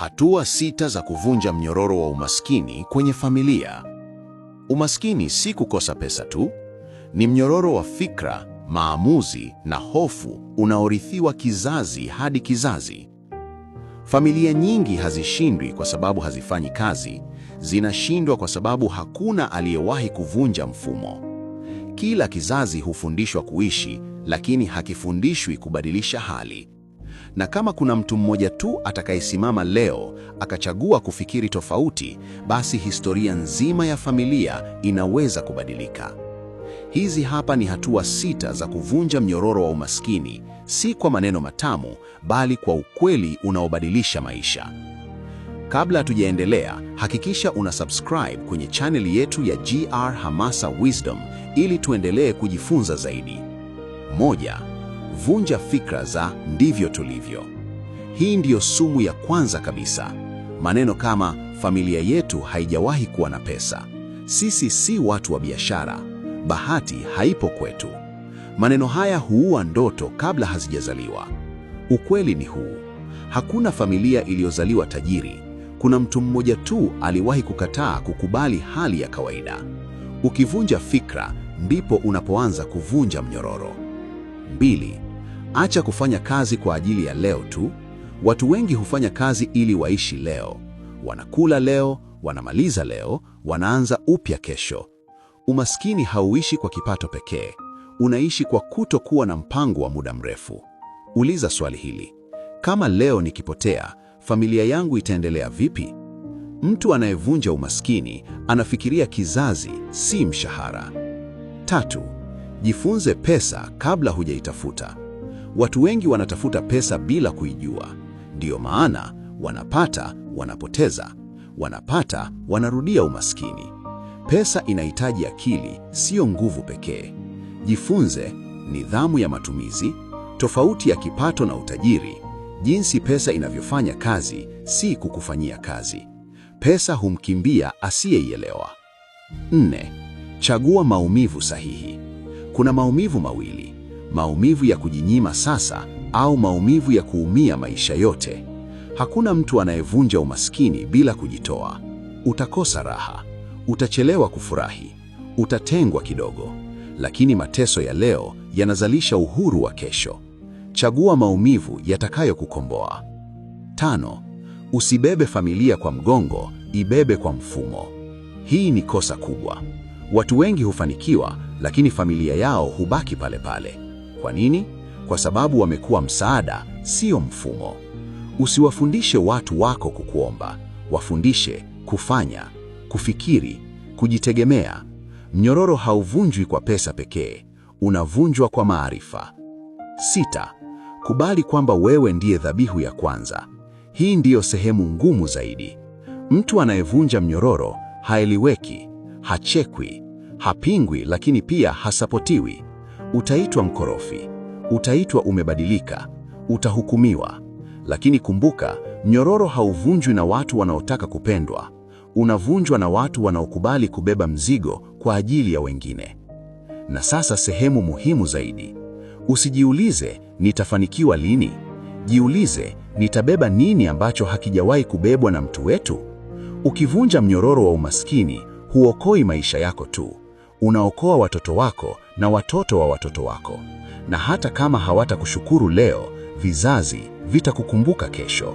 Hatua 6 za kuvunja mnyororo wa umaskini kwenye familia. Umaskini si kukosa pesa tu, ni mnyororo wa fikra, maamuzi na hofu unaorithiwa kizazi hadi kizazi. Familia nyingi hazishindwi kwa sababu hazifanyi kazi, zinashindwa kwa sababu hakuna aliyewahi kuvunja mfumo. Kila kizazi hufundishwa kuishi, lakini hakifundishwi kubadilisha hali. Na kama kuna mtu mmoja tu atakayesimama leo akachagua kufikiri tofauti, basi historia nzima ya familia inaweza kubadilika. Hizi hapa ni hatua 6 za kuvunja mnyororo wa umaskini, si kwa maneno matamu, bali kwa ukweli unaobadilisha maisha. Kabla hatujaendelea, hakikisha una subscribe kwenye channel yetu ya GR Hamasa Wisdom ili tuendelee kujifunza zaidi. 1. Vunja fikra za ndivyo tulivyo. Hii ndiyo sumu ya kwanza kabisa. Maneno kama familia yetu haijawahi kuwa na pesa, sisi si watu wa biashara, bahati haipo kwetu. Maneno haya huua ndoto kabla hazijazaliwa. Ukweli ni huu: hakuna familia iliyozaliwa tajiri. Kuna mtu mmoja tu aliwahi kukataa kukubali hali ya kawaida. Ukivunja fikra, ndipo unapoanza kuvunja mnyororo. 2. Acha kufanya kazi kwa ajili ya leo tu. Watu wengi hufanya kazi ili waishi leo. Wanakula leo, wanamaliza leo, wanaanza upya kesho. Umaskini hauishi kwa kipato pekee, unaishi kwa kutokuwa na mpango wa muda mrefu. Uliza swali hili: kama leo nikipotea, familia yangu itaendelea vipi? Mtu anayevunja umaskini anafikiria kizazi, si mshahara. 3. Jifunze pesa kabla hujaitafuta. Watu wengi wanatafuta pesa bila kuijua. Ndiyo maana wanapata, wanapoteza, wanapata, wanarudia umaskini. Pesa inahitaji akili, sio nguvu pekee. Jifunze nidhamu ya matumizi, tofauti ya kipato na utajiri, jinsi pesa inavyofanya kazi, si kukufanyia kazi. Pesa humkimbia asiyeielewa. 4. Chagua maumivu sahihi. Kuna maumivu mawili: maumivu ya kujinyima sasa au maumivu ya kuumia maisha yote. Hakuna mtu anayevunja umaskini bila kujitoa. Utakosa raha, utachelewa kufurahi, utatengwa kidogo, lakini mateso ya leo yanazalisha uhuru wa kesho. Chagua maumivu yatakayokukomboa. 5. Usibebe familia kwa mgongo, ibebe kwa mfumo. Hii ni kosa kubwa. Watu wengi hufanikiwa, lakini familia yao hubaki pale pale. Kwa nini? Kwa sababu wamekuwa msaada, sio mfumo. Usiwafundishe watu wako kukuomba, wafundishe kufanya, kufikiri, kujitegemea. Mnyororo hauvunjwi kwa pesa pekee, unavunjwa kwa maarifa. 6. Kubali kwamba wewe ndiye dhabihu ya kwanza. Hii ndiyo sehemu ngumu zaidi. Mtu anayevunja mnyororo haeleweki, hachekwi, hapingwi, lakini pia hasapotiwi. Utaitwa mkorofi, utaitwa umebadilika, utahukumiwa. Lakini kumbuka, mnyororo hauvunjwi na watu wanaotaka kupendwa. Unavunjwa na watu wanaokubali kubeba mzigo kwa ajili ya wengine. Na sasa sehemu muhimu zaidi. Usijiulize nitafanikiwa lini. Jiulize nitabeba nini ambacho hakijawahi kubebwa na mtu wetu. Ukivunja mnyororo wa umaskini, huokoi maisha yako tu. Unaokoa watoto wako na watoto wa watoto wako. Na hata kama hawatakushukuru leo, vizazi vitakukumbuka kesho.